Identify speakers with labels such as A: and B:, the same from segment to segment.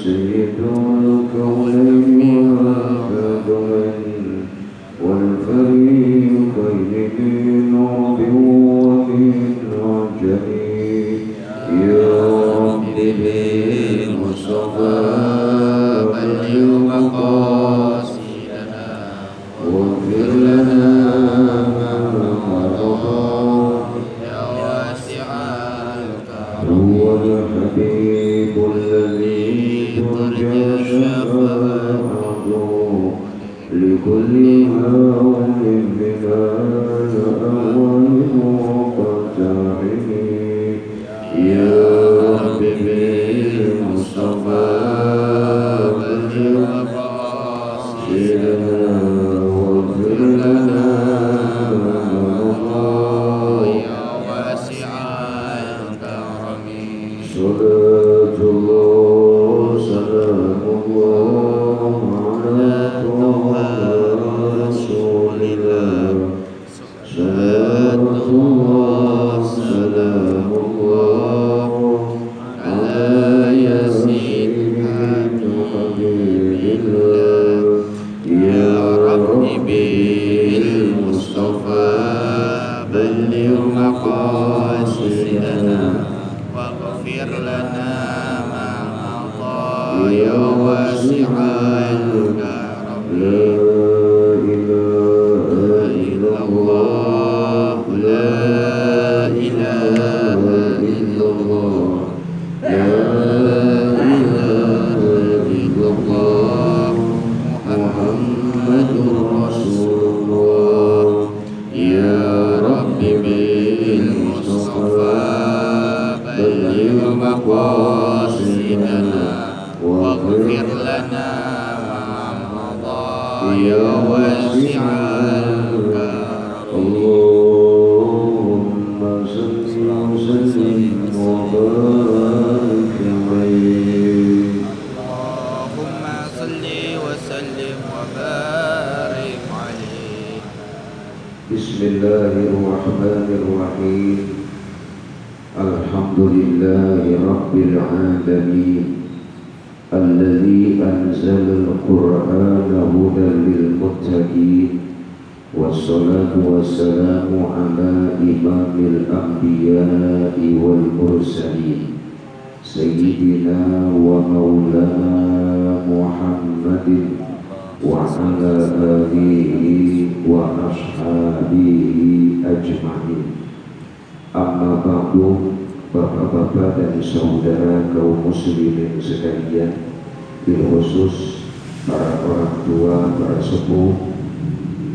A: سيد الكونين والثقلين والفريقين من عرب ومن عجم يا رب بالمصطفى بلغ مقاصدنا واغفر لنا ما مضى يا واسع الكرم هو الحبيب الذي ترجى شفاعته لكل هول من الأهوال وقتاحه يا رب بالمصطفى بلغ مقاصدنا واغفر لنا ما مضى يا واسع الكرم صلاة الله سلام الله على طه رسول الله صلاة الله سلام الله على ياسين حبيب الله يا رب بالمصطفى بلغ مقاصدنا واغفر لنا ما مضى يا واسع الكرم لا إله إلا الله لا إله إلا الله لا إله إلا الله محمد رسول الله يا رب بالمصطفى بلغ مقاصدنا واغفر لنا ما مضى يا واسع الكرم اللهم صل وسلم وبارك عليه اللهم صل وسلم وبارك عليه بسم الله الرحمن الرحيم الحمد لله رب العالمين الذي أنزل القرآن هدى للمتقين والصلاة والسلام على إمام الأنبياء والمرسلين سيدنا ومولانا محمد وعلى آله وأصحابه أجمعين. Amma ba'du, bapak-bapak dan saudara kaum muslimin sekalian, bil khusus para orang tua, para sepuh,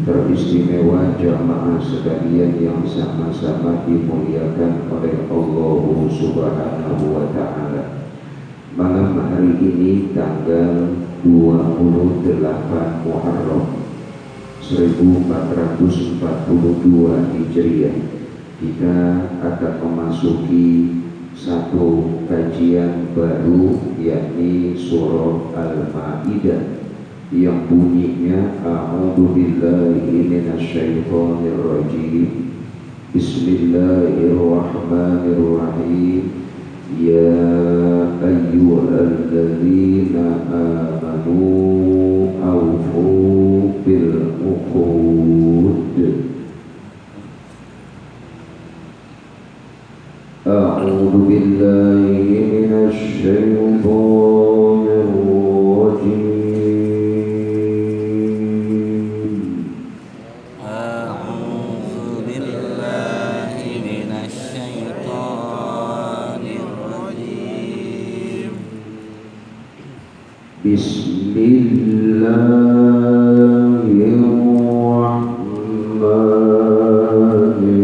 A: teristimewa jamaah sekalian yang sama-sama dimuliakan oleh Allah Subhanahu wa Ta'ala. Malam hari ini tanggal 28 Muharram 1442 Hijriah, kita akan memasuki satu kajian baru, yakni surah Al-Maidah yang bunyinya A'udzu billahi minasyaitonir rajim. Bismillahirrahmanirrahim. Ya ayyuhalladzina amanu awfu bil uqud. أعوذ بالله من الشيطان الرجيم.
B: أعوذ بالله من الشيطان الرجيم.
A: بسم الله الرحمن الرحيم.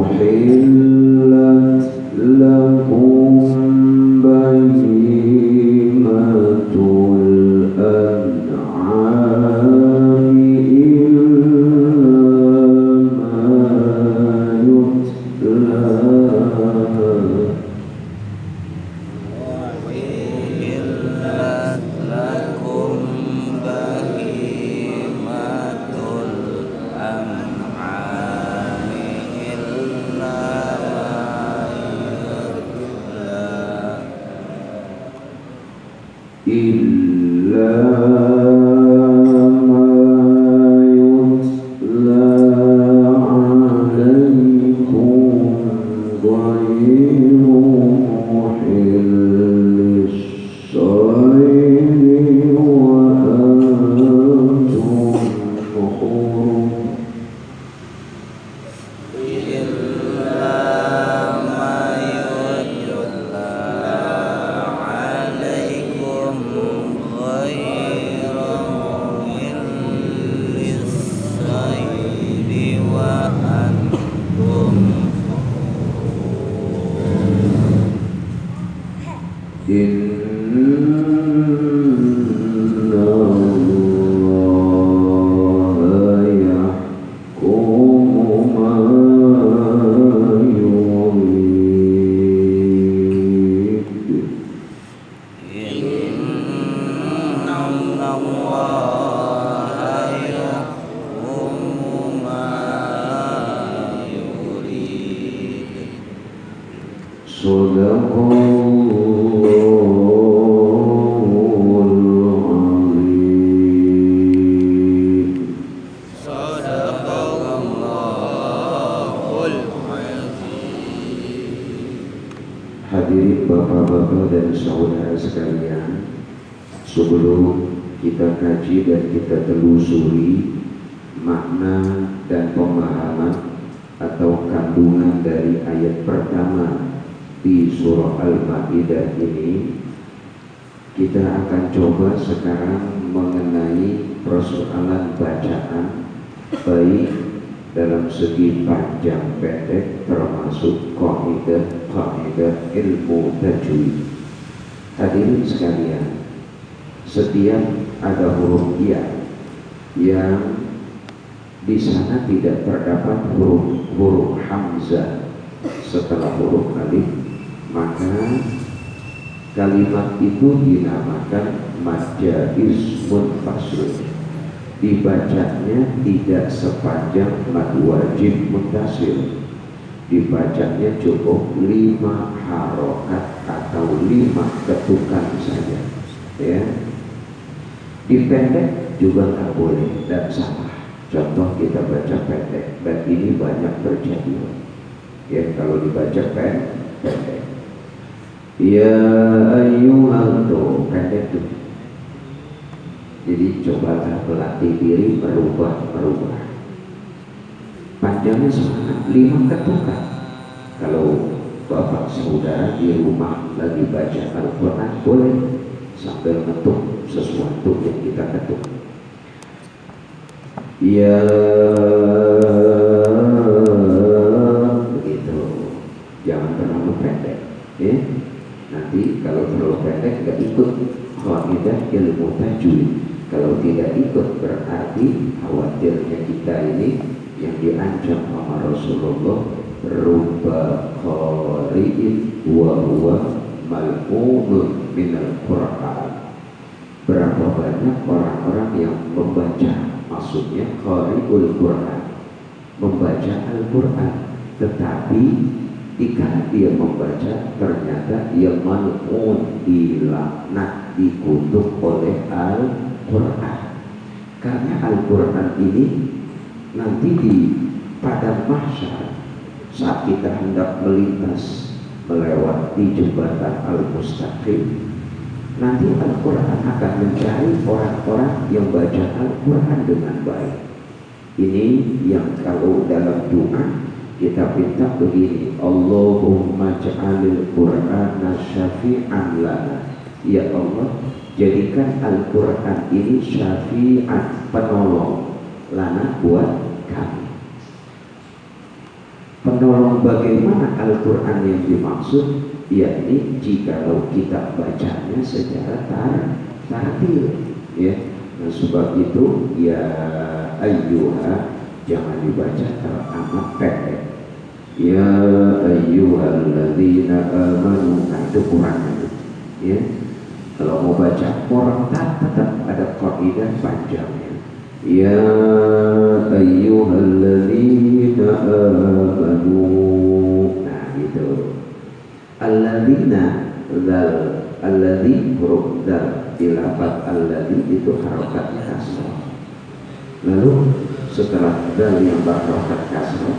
A: أحلت لكم بهيمة الأنعام إلا ما يتلى عليكم غير محل الصيد وأنتم حرم Inna Allah yahkumu ma yurid. Hadirin bapak-bapak dan saudara sekalian, sebelum kita kaji dan kita telusuri makna dan pemahaman atau kandungan dari ayat pertama di surah Al-Maidah ini, kita akan coba sekarang mengenai persoalan bacaan, baik dalam segi panjang pendek termasuk kaidah ilmu tajwid. Hadirin sekalian, setiap ada huruf ya yang di sana tidak terdapat huruf hamzah setelah huruf alif, maka kalimat itu dinamakan mad jaiz munfasil. Dibacanya tidak sepanjang mad wajib muttasil, dibacanya cukup 5 harokat atau 5 ketukan saja, ya. Dipendek juga nggak boleh dan salah. Contoh kita baca pendek, dan ini banyak terjadi, ya. Kalau dibaca pendek, ya ayyuhal, tuh pendek tuh. Jadi cobalah berlatih diri merubah. Panjangnya semangat 5 ketukan. Kalau bapak saudara di rumah lagi baca Al-Quran, boleh sambil ngetuk sesuatu yang kita ketuk. Ya, begitu. Jangan terlalu pendek, ya. Nanti kalau terlalu pendek nggak ikut kaidah ilmu tajwid. Kalau tidak ikut berarti khawatirnya kita ini yang diancam sama Rasulullah, rubba qari'in wa huwa mal'unun minal Qur'an. Berapa banyak orang-orang yang membaca, maksudnya qari'ul Qur'an, membaca Al-Quran, tetapi jika dia membaca ternyata dia mal'un, dilaknat, dikutuk oleh Al-Quran. Karena Al-Quran ini nanti di padang mahsyar, saat kita hendak melintas melewati jembatan Al-Mustaqim, nanti Al-Quran akan mencari orang-orang yang baca Al-Quran dengan baik. Ini yang kalau dalam doa kita minta begini, Allahumma ja'alil Qur'ana syafi'an lana. Ya Allah, jadikan Al-Quran ini syafi'an, penolong, lana buat kami. Penolong bagaimana Al-Quran yang dimaksud, yakni jikalau kita bacanya secara tartil, ya. Nah, sebab itu ya ayyuha jangan dibaca teramat pendek. Ya ayyuhalladzina amanu, nah itu Qurannya, ya. Kalau mau baca orang tetap ada kaidah panjangnya. Ya ayyuhalladzina amanu, nah gitu. Alladzina, zal, alladzi huruf zal, dilafaz alladzi itu harokat kasrah. Lalu setelah zal yang berharokat kasrah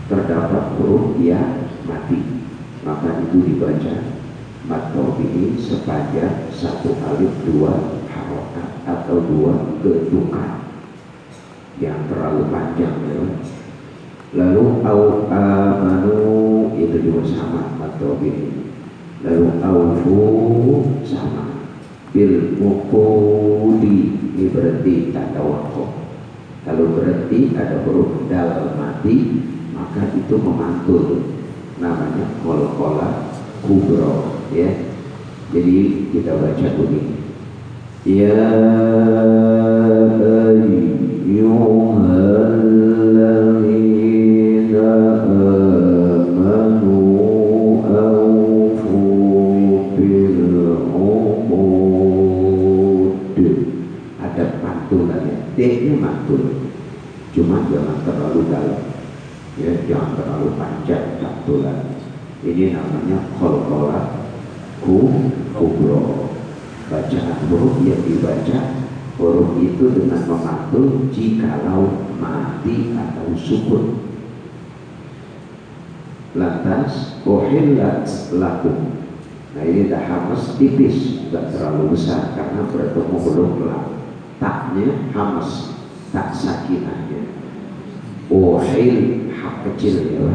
A: terdapat huruf ya mati, maka itu dibaca mad tabi'i sepanjang satu alif dua harokat atau dua ketukan yang terlalu panjang, ya. Lalu au amanu itu juga sama mad tabi'i. Lalu aufu sama bil uqudi, ini berhenti tanda wakaf. Kalau berhenti ada huruf dal mati, maka itu memantul, namanya qalqalah kubra, ya. Jadi kita baca begini. Ya ayyuhalladzina amanu awfu bil uqud. Ada pantulannya, D-nya mantul, cuma jangan terlalu dalam, ya, jangan terlalu panjang pantulan. Ini namanya qalqalah kubra. Bacaan huruf yang dibaca huruf itu dengan memantul jikalau mati atau sukun. Lantas uhillat lakum, nah ini dah hamas tipis, tidak terlalu besar karena bertemu huruf lam. Taknya hamas, tak sakinahnya. Uhil, hak kecil, ya.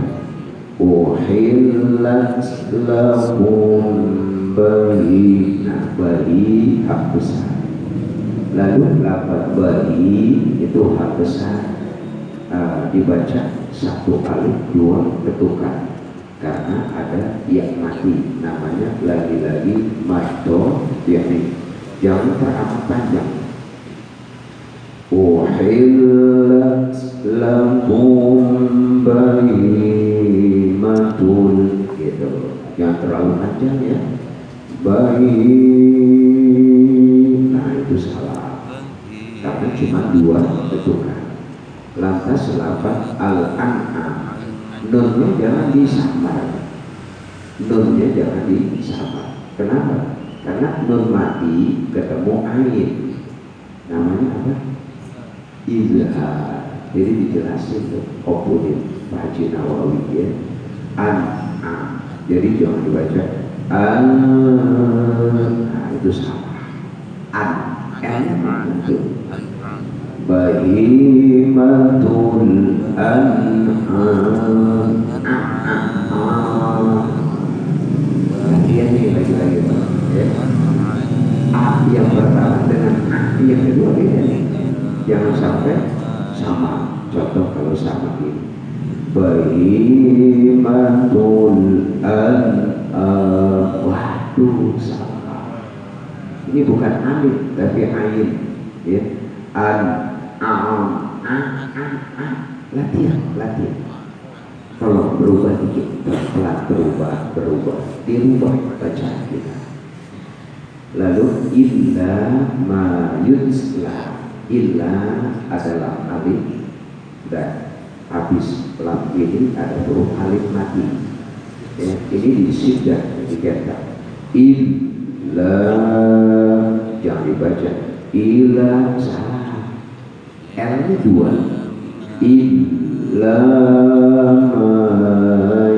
A: Uhillat lakum bayi, nah bayi hak besar. Lalu lafaz bayi itu hak besar, dibaca satu alif dua ketukan karena ada yang mati, namanya lagi-lagi maddo, yakni jangan teramat panjang. Uhillat lakum bayimatul, gitu, yang terlalu panjang, ya. Baik, nah itu salah karena cuma dua ketukan. Lantas lafaz al-an'am, nunnya jangan disambar, nunnya jangan disambar. Kenapa? Karena nun mati ketemu ain, namanya apa? Izhar. Jadi dijelasin tuh oponin Pak Haji Nawawi, ya. An'am, jadi jangan dibaca nah itu salah. N-nya itu bahimatul an'am. Latihan nih lagi-lagi, ya. A yang pertama dengan A yang kedua beda nih, jangan sampai sama. Contoh kalau sama ini bahimatul waduh, salah. Ini bukan alif tapi ain, ya. Latihan. Tolong berubah dikit, pelan berubah, dirubah bacaan kita. Lalu illa ma yutsla, illa adalah alif dan habis lam ini ada huruf alif mati, ya. Ini disiddah, diganti illa, jangan dibaca illa, salah. L-nya dua, illa ma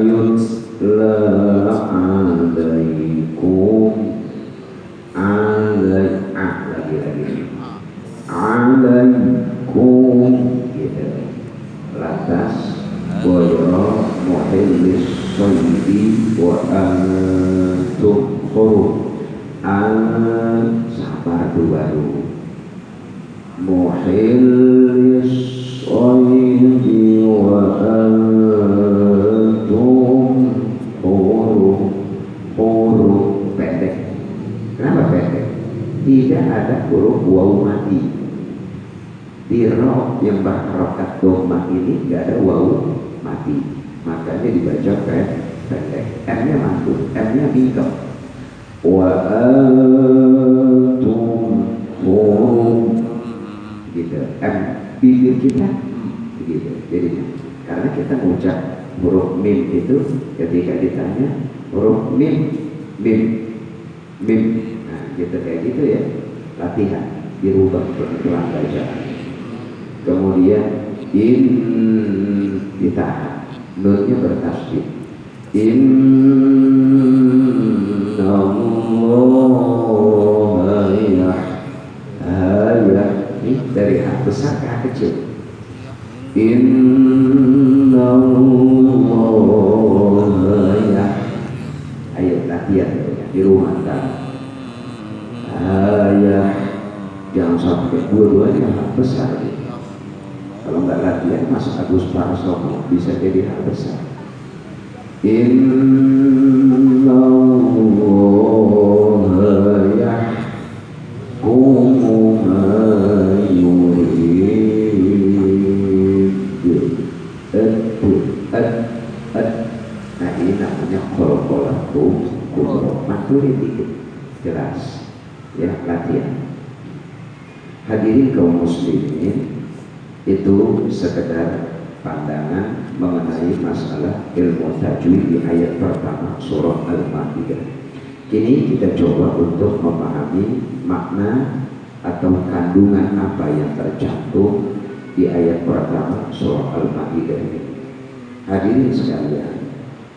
A: yutla alaikum, lagi alaikum, gitu. Lantas boyo muhillis soyidi wa antum huruf sabar baru muhillis soyidi wa Di ro yang berharokat doma ini nggak ada wawu mati, makanya dibaca pendek. M-nya mantul, M-nya bingkong. Wa antum gitu. M bibir kita begitu. Jadi karena kita mengucap huruf mim itu ketika ditanya huruf mim nah gitu kayak gitu ya, latihan dirubah pelan bacaan. Kemudian in ditahan, nunnya bertasydid. Innallaha ini dari H besar ke H kecil. Innallaha ayo latihan di rumah jangan sampai dua-duanya H besar. Kalau nggak latihan Mas Agus Parsono bisa jadi H besar. Innallaha yahkumu ma yurid. Nah ini namanya qolqolatu kubro. Maturi dikit, jelas ya, latihan. Hadirin kaum muslimin, itu sekedar pandangan mengenai masalah ilmu tajwid di ayat pertama surah Al-Maidah. Kini kita coba untuk memahami makna atau kandungan apa yang tercantum di ayat pertama surah Al-Maidah ini. Hadirin sekalian,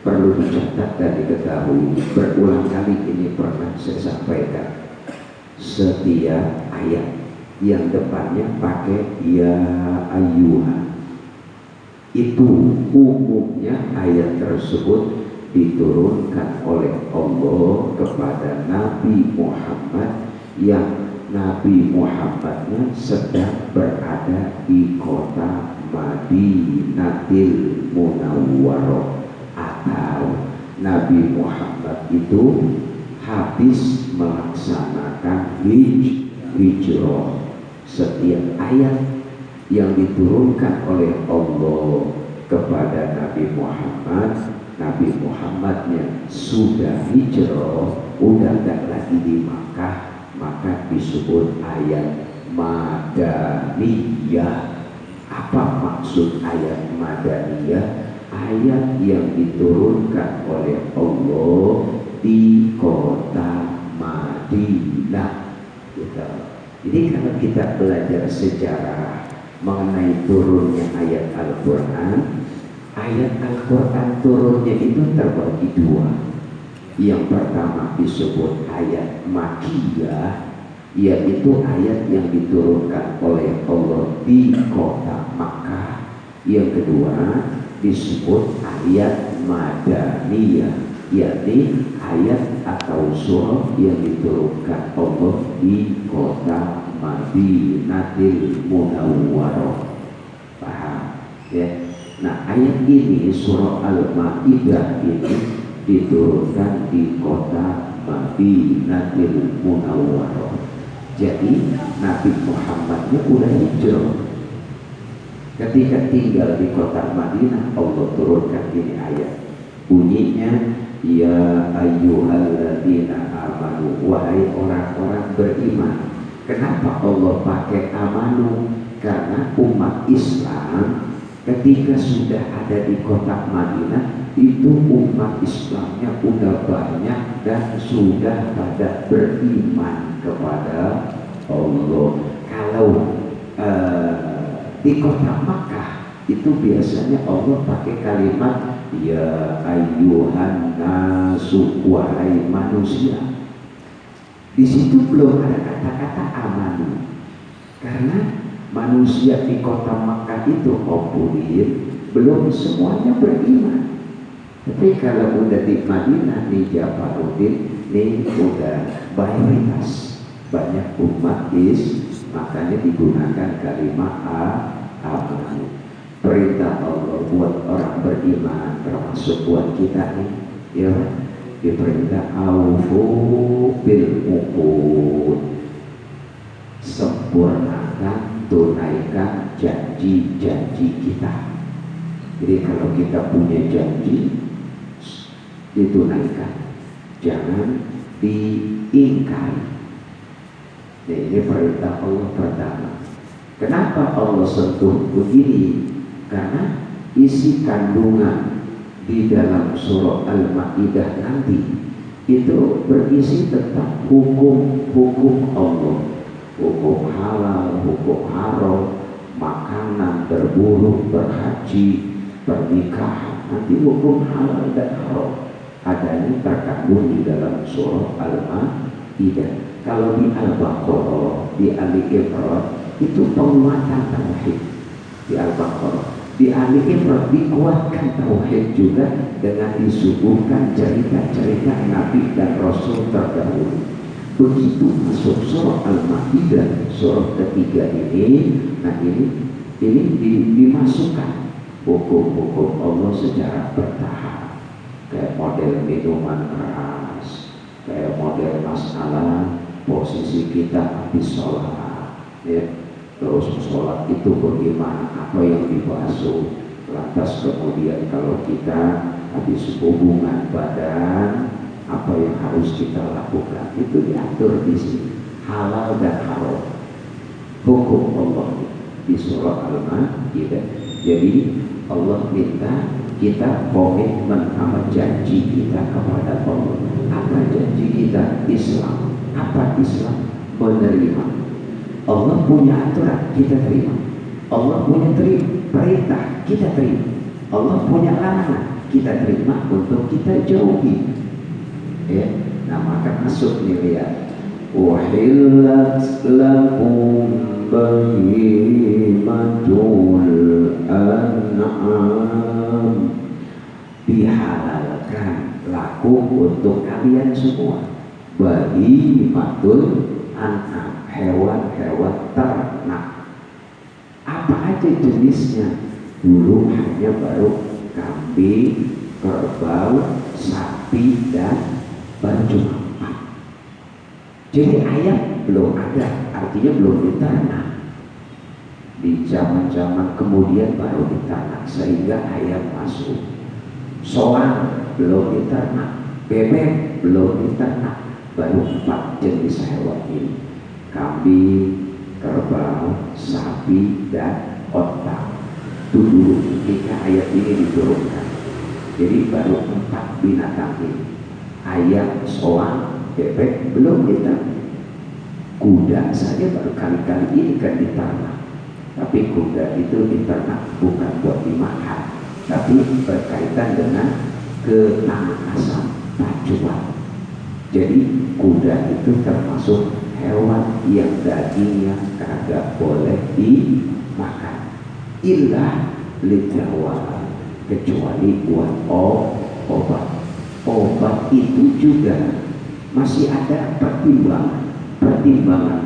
A: perlu dicatat dan diketahui, berulang kali ini pernah saya sampaikan, setiap ayat yang depannya pakai ya ayyuhan itu umumnya ayat tersebut diturunkan oleh Allah kepada Nabi Muhammad yang Nabi Muhammadnya sedang berada di kota Madinatil Munawwarah, atau Nabi Muhammad itu habis melaksanakan hijrah. Setiap ayat yang diturunkan oleh Allah kepada Nabi Muhammadnya sudah hijrah, udah tidak lagi di Makkah, maka disebut ayat Madaniyah. Apa maksud ayat Madaniyah? Ayat yang diturunkan oleh Allah di kota Madinah gitu. Jadi kalau kita belajar sejarah mengenai turunnya ayat Al-Quran, turunnya itu terbagi dua. Yang pertama disebut ayat Makkiyah, yaitu ayat yang diturunkan oleh Allah di kota Makkah. Yang kedua disebut ayat Madaniyah, yakni ayat atau surah yang diturunkan Allah di kota Madinatil Munawwarah. Paham ya? Nah, ayat ini surah Al-Maidah ini diturunkan di kota Madinatil Munawwarah. Jadi Nabi Muhammadnya udah hijrah. Ketika tinggal di kota Madinah, Allah turunkan ini ayat. Bunyinya ya ayyuhalladzina amanu, wahai orang-orang beriman. Kenapa Allah pakai amanu? Karena umat Islam ketika sudah ada di kota Madinah itu umat Islamnya udah banyak dan sudah pada beriman kepada Allah. Kalau di kota Makkah itu biasanya Allah pakai kalimat ya ayyuhan nasu, wahai manusia. Di situ belum ada kata-kata amanu, karena manusia di kota Makkah itu belum semuanya beriman. Tapi kalau udah di Madinah, di Jafaruddin, ini udah mayoritas banyak umat makanya digunakan kalimat amanu. Perintah Allah buat orang beriman, termasuk buat kita nih, ya, diperintah aufu bil uqud, sempurnakan tunaikan janji-janji kita. Jadi kalau kita punya janji, ditunaikan, jangan diingkari. Nah, ini perintah Allah pertama. Kenapa Allah sentuh begini? Karena isi kandungan di dalam surah Al-Maidah nanti itu berisi tentang hukum-hukum Allah, hukum halal, hukum haram, makanan, berburu, berhaji, pernikahan. Nanti hukum halal dan haram adanya terkandung di dalam surah Al-Maidah. Kalau di Al-Baqarah, di Ali Imran itu penguatan tauhid. Di Al-Baqarah, di Ali Imran dikuatkan tauhid juga dengan disuguhkan cerita-cerita Nabi dan Rasul terdahulu. Begitu masuk surah Al-Maidah, surah ketiga ini, nah ini dimasukkan hukum-hukum Allah secara bertahap. Kayak model minuman keras, kayak model masalah posisi kita habis sholat, ya. Terus sholat itu bagaimana, apa yang dibasuh, lantas kemudian kalau kita habis hubungan badan, apa yang harus kita lakukan, itu diatur di sini, halal dan haram, hukum Allah di surah Al-Maidah. Jadi Allah minta kita komitmen sama janji kita kepada Allah. Apa janji kita? Islam. Apa Islam? Menerima. Allah punya aturan, kita terima. Allah punya perintah, kita terima. Allah punya larangan, kita terima untuk kita jauhi. Ya, nah maka masuk nih, lihat. Uhillat lakum bahimatul an'am, dihalalkan lakum untuk kalian semua bahimatul an'am, hewan-hewan ternak. Apa aja jenisnya? Dulu hanya baru kambing, kerbau, sapi, dan cuma 4. Jadi ayam belum ada, artinya belum diternak. Di zaman-zaman kemudian baru diternak, sehingga ayam masuk. Soang belum diternak, bebek belum diternak, baru 4 jenis hewan ini: kambing, kerbau, sapi, dan onta. Itu dulu ketika ayat ini diturunkan. Jadi baru 4 binatang ini: ayam, soang, bebek belum diternak. Kuda saja baru kali-kali ini kan diternak. Tapi kuda itu diternak bukan buat dimakan, tapi berkaitan dengan ketangkasan pacuan. Jadi kuda itu termasuk hewan yang dagingnya kagak boleh dimakan, illa lidawah, kecuali buat obat. Obat itu juga masih ada pertimbangan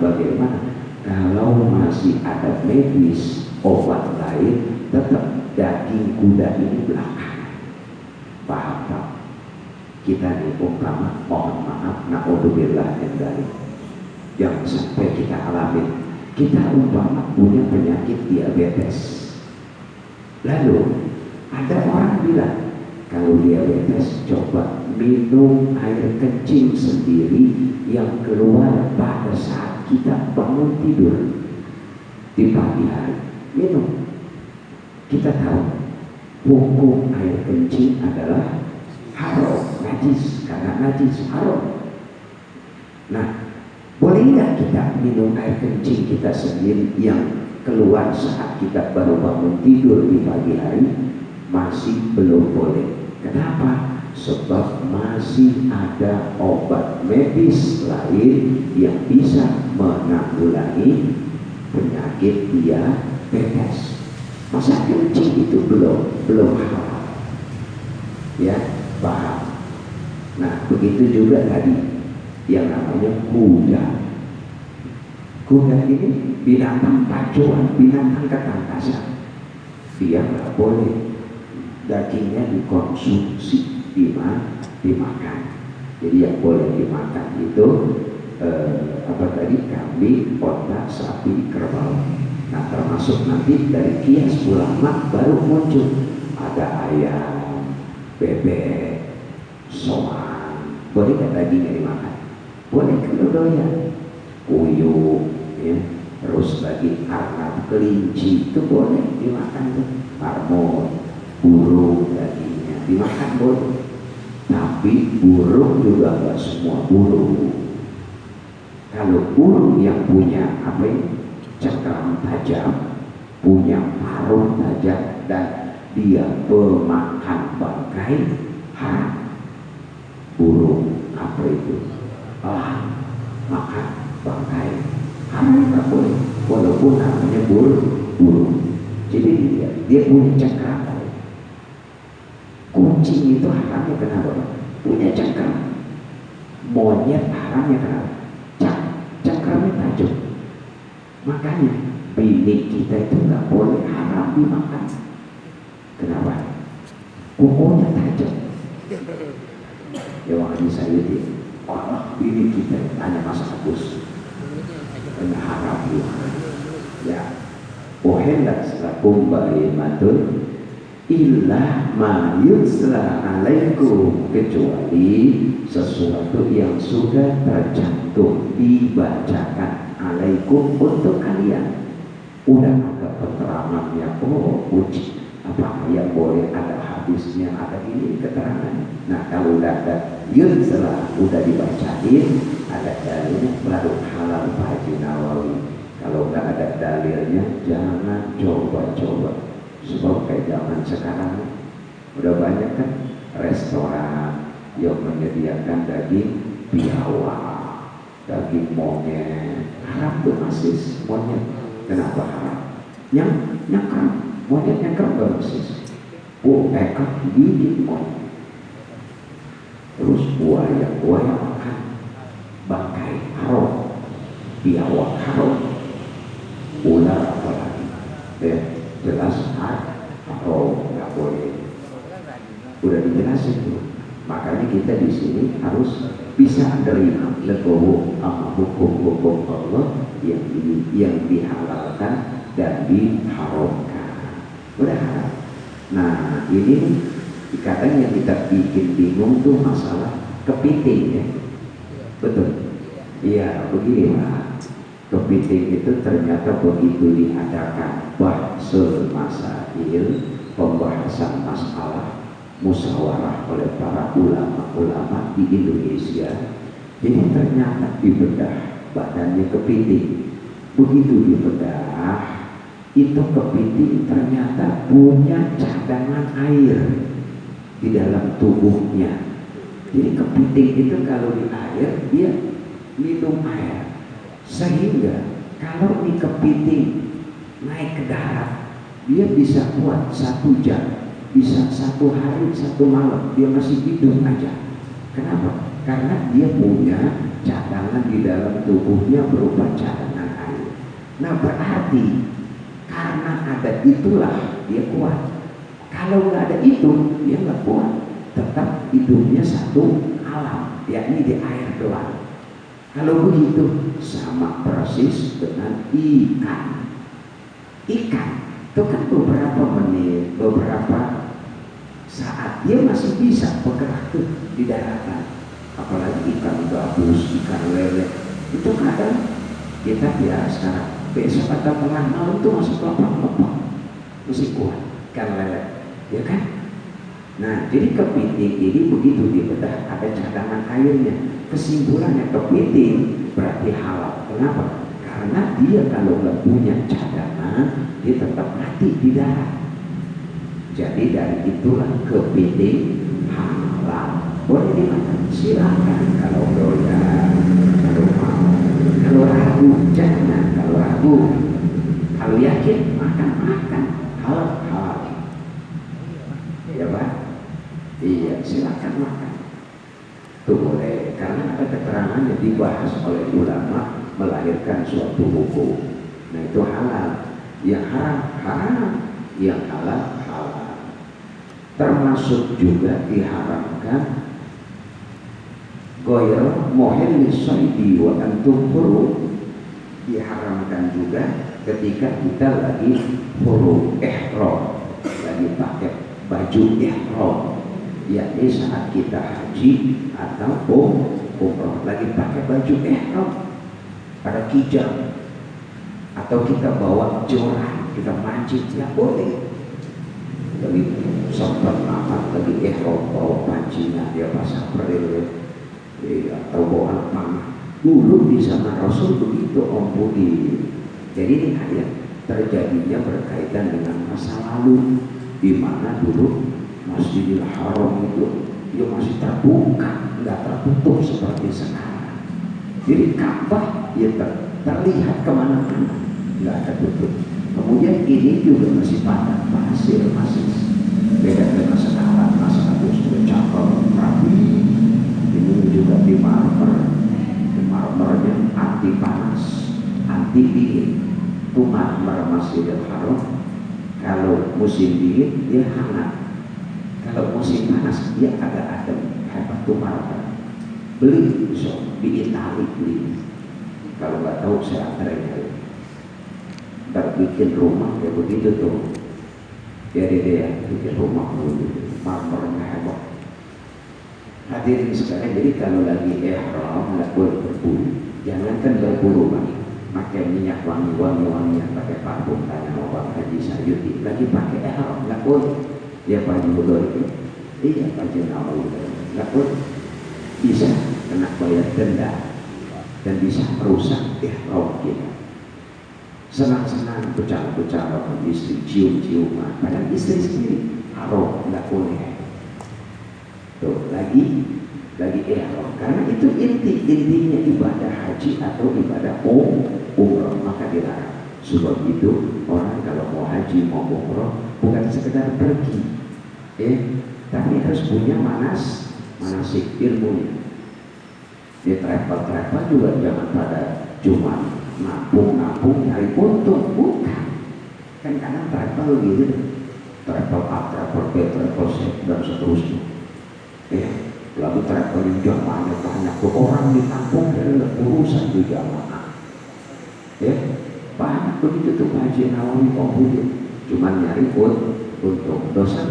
A: bagaimana kalau masih ada medis, obat lain, tetap daging kuda ini belakangan. Paham tak? Kita nih umpama, mohon maaf, na'udzubillah min dzalik, jangan sampai kita alami. Kita umpama punya penyakit diabetes, lalu ada orang bilang kalau diabetes coba minum air kencing sendiri yang keluar pada saat kita bangun tidur di pagi hari. Minum. Kita tahu hukum air kencing adalah haram, najis, karena najis haram. Nah, boleh nggak kita minum air kencing kita sendiri yang keluar saat kita baru bangun tidur di pagi hari? Masih belum boleh. Kenapa? Sebab masih ada obat medis lain yang bisa menanggulangi penyakit diabetes. Masa kencing itu belum halal. Ya, paham. Nah, begitu juga tadi yang namanya kuda. Kuda ini binatang pacuan, binatang ketangkasan. Dia nggak boleh dagingnya dikonsumsi, dimakan. Jadi yang boleh dimakan itu apa tadi? Kambing, onta, sapi, kerbau. Nah termasuk nanti dari kias ulama baru muncul ada ayam, bebek, soang, boleh nggak dagingnya dimakan? Boleh kalau doyan. Puyuh, ya. Terus lagi arnab, kelinci itu boleh dimakan tuh. Marmut, burung dagingnya dimakan boleh. Tapi burung juga nggak semua burung. Kalau burung yang punya apa ini, cakram tajam, punya paruh tajam, dan dia pemakan bangkai, haram. Burung apa itu? Makan bangkai, haram, nggak boleh. Walaupun namanya burung. Jadi dia punya cakram. Kucing itu haramnya kenapa? Punya cakram. Monyet haramnya kenapa? Cakramnya tajam. Makanya bini kita itu nggak boleh, haram dimakan. Kenapa? Kukunya tajam. Ya makanya saya dia, bini kita hanya masa habis, hanya haram dimakan. Ya, uhilat lakum bahimatun illa ma yusla alaikum, kecuali sesuatu yang sudah tercantum dibacakan alaikum untuk kalian. Udah ada keterangannya, uji apa yang boleh, ada hadisnya, ada ini keterangan. Nah kalau udah ada yusla, udah dibacain, ada dalilnya, baru halal Pak Haji Nawawi. Kalau nggak ada dalilnya, jangan coba-coba. Sebab kayak zaman sekarang udah banyak kan restoran yang menyediakan daging biawak, daging monyet. Haram tuh asis monyet. Kenapa haram? Nyangkram, monyet nyangkram gak asis. Ekor gigit monyet. Terus buaya makan bangkai, haram. Biawak haram. Ular apalagi, jelas haram, nggak boleh. Udah dijelasin tuh. Makanya kita di sini harus bisa menerima legowo sama hukum-hukum Allah yang dihalalkan dan diharamkan. Udah haram. Nah ini kadang yang kita bikin bingung tuh masalah kepiting ya. Betul? Iya begini Pak. Kepiting itu ternyata begitu diadakan bahsul masail, pembahasan masalah musyawarah oleh para ulama-ulama di Indonesia. Jadi ternyata dibedah badannya kepiting. Begitu dibedah, itu kepiting ternyata punya cadangan air di dalam tubuhnya. Jadi kepiting itu kalau di air dia minum air. Sehingga kalau di kepiting naik ke darat, dia bisa kuat 1 jam, bisa 1 hari 1 malam, dia masih hidup aja. Kenapa? Karena dia punya cadangan di dalam tubuhnya berupa cadangan air. Nah berarti karena ada itulah dia kuat. Kalau nggak ada itu dia nggak kuat, tetap hidupnya satu alam, yakni di air doang. Kalau begitu sama persis dengan ikan. Ikan itu kan beberapa menit, beberapa saat dia masih bisa bergerak tuh di daratan. Apalagi ikan gabus, ikan lele, itu kadang kita biasa besok atau tengah malam tuh masih kelopak-kelopak, masih kuat ikan lele, ya kan? Nah jadi kepiting ini begitu dibedah ada cadangan airnya. Kesimpulannya kepiting berarti halal. Kenapa? Karena dia kalau nggak punya cadangan, dia tetap mati di darat. Jadi dari itulah kepiting halal. Boleh dimakan, silakan kalau doyan, kalau mau. Kalau ragu jangan, kalau ragu. Kalau yakin makan halal. Ya Pak? Iya, silakan makan. Itu boleh, karena ada keterangan yang dibahas oleh ulama melahirkan suatu hukum. Nah itu halal, yang haram, yang halal. Termasuk juga diharamkan goyro mohel lisoidi wa antum huru, diharamkan juga ketika kita lagi huruf ihram, lagi pakai baju ihram, yakni saat kita haji atau umroh, lagi pakai baju ihram, pada kijang atau kita bawa joran, kita mancing, ya boleh. Lagi sempat amat lagi ihram, bawa pancingan, dia pasang peril, atau bawa panah. Dulu di zaman Rasul begitu Om Budi. Jadi ini ayat terjadinya berkaitan dengan masa lalu, di mana dulu Masjidil Haram itu dia masih terbuka, nggak tertutup seperti sekarang. Jadi Ka'bah ya terlihat kemana-mana, nggak ada tutup. Kemudian ini juga masih padat pasir, masih beda dengan sekarang. Masalah sudah cakep, rapi. Ini juga di marmer, marmernya anti panas, anti dingin. Itu marmer Masjidil Haram. Kalau musim dingin dia hangat, kalau musim panas dia agak adem. Hebat tuh marmer. Beli di Itali beli. Kalau nggak tahu saya anterin. Bikin rumah kayak begitu tuh, ya bikin rumah dulu, marmernya hebat. Hadirin sekalian, jadi kalau lagi ihram nggak boleh berburu, jangankan berburu bang, pakai minyak wangi-wangian, pakai parfum, tanya Bang Haji Sayuti, lagi pakai ihram nggak boleh. Ya Pak Judul itu, iya Pak Jenawal nggak boleh, bisa kena bayar denda dan bisa merusak ihram kita. Senang-senang bercanda-bercanda sama istri, cium-ciuman, padahal istri sendiri haram, nggak boleh. Tuh lagi ihram, karena itu intinya ibadah haji atau ibadah umroh, maka dilarang. Sebab itu orang kalau mau haji mau umroh bukan sekedar pergi, tapi harus punya manasik ilmunya. Di travel juga jangan pada cuma nampung nyari untung, bukan. Kan kadang travel gitu, travel A, travel B, travel C dan seterusnya. Lalu travel yang jamaahnya banyak tuh, orang ditampung dari urusan di jamaah. Banyak begitu tuh Haji Nawawi Komputer, cuma nyari untung, dosa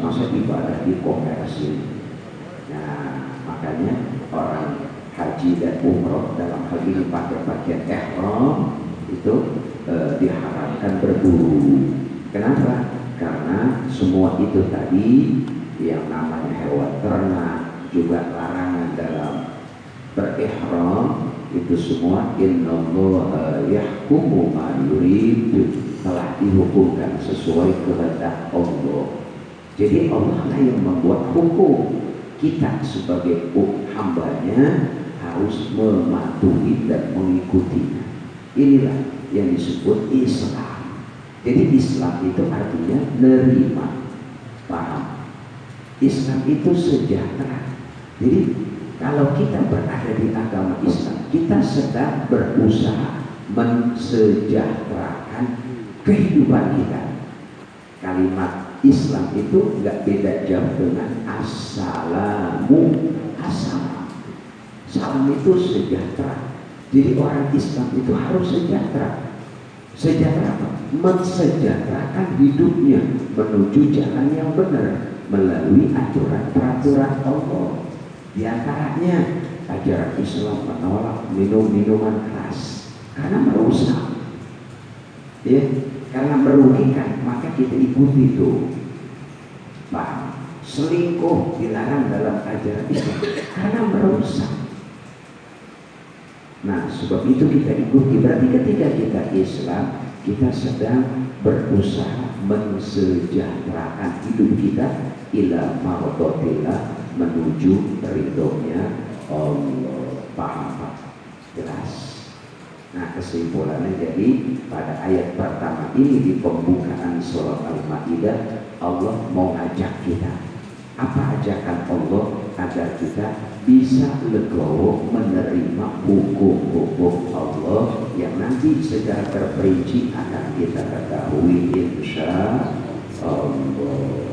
A: masa ibadah di komersil. Nah makanya orang haji dan umroh dalam hal ini pakai pakaian ihram itu diharamkan berburu. Kenapa? Karena semua itu tadi yang namanya hewan ternak, juga larangan dalam berihram, itu semua innallaha yahkumu ma yurid, telah dihukumkan sesuai kehendak Allah. Jadi Allah lah yang membuat hukum, kita sebagai hambanya harus mematuhi dan mengikutinya. Inilah yang disebut Islam. Jadi Islam itu artinya nerima, paham. Islam itu sejahtera. Jadi kalau kita berada di agama Islam, kita sedang berusaha mensejahterakan kehidupan kita. Kalimat Islam itu nggak beda jauh dengan assalamu. Salam itu sejahtera. Jadi orang Islam itu harus sejahtera. Sejahtera apa? Mensejahterakan hidupnya menuju jalan yang benar melalui aturan peraturan Allah. Di antaranya ajaran Islam menolak minuman keras karena merusak, karena merugikan, maka kita ikuti itu. Selingkuh dilarang dalam ajaran Islam karena merusak. Nah sebab itu kita ikuti. Berarti ketika kita Islam, kita sedang berusaha mensejahterakan hidup kita ila mardotillah, menuju ridhonya Allah. Paham Pak? Jelas. Nah kesimpulannya, jadi pada ayat pertama ini di pembukaan surat Al-Maidah, Allah mau ngajak kita. Apa ajakan Allah? Agar kita bisa legowo menerima hukum-hukum Allah yang nanti secara terperinci akan kita ketahui insya Allah.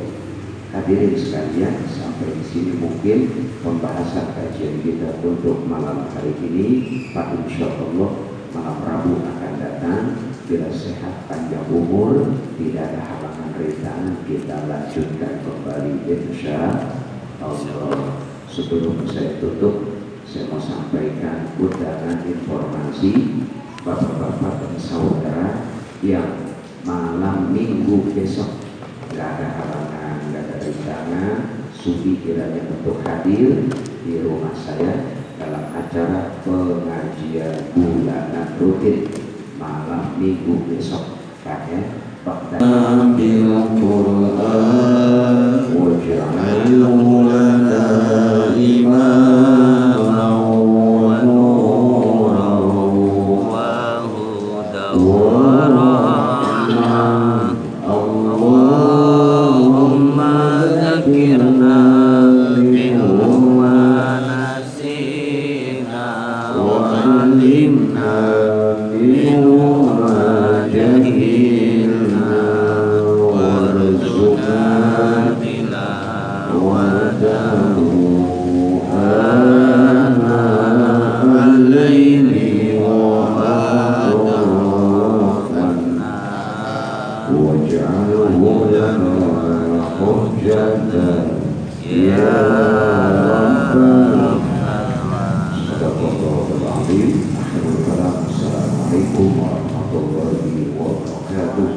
A: Hadirin sekalian, sampai di sini mungkin pembahasan kajian kita untuk malam hari ini. Pak insya Allah malam Rabu akan datang bila sehat panjang umur, tidak ada halangan rintangan, kita lanjutkan kembali insya Allah. Sebelum saya tutup, saya mau sampaikan undangan informasi bapak-bapak dan saudara yang malam minggu besok nggak ada halangan, nggak ada rintangan, sudi kiranya untuk hadir di rumah saya dalam acara pengajian bulanan rutin malam minggu besok. Kakek
B: bil Qur'an waj'alhu lana imaman wa nuran wa hudan wa rahmah. Allahumma dzakirna minhu ma nasina wa 'allimna minhu ma jahilna warzuqna tilawatahu ana al-laili wa atrafan waj'alhu lana hujjatan ya rabbal alamin. Assalamualaikum warahmatullahi wabarakatuh.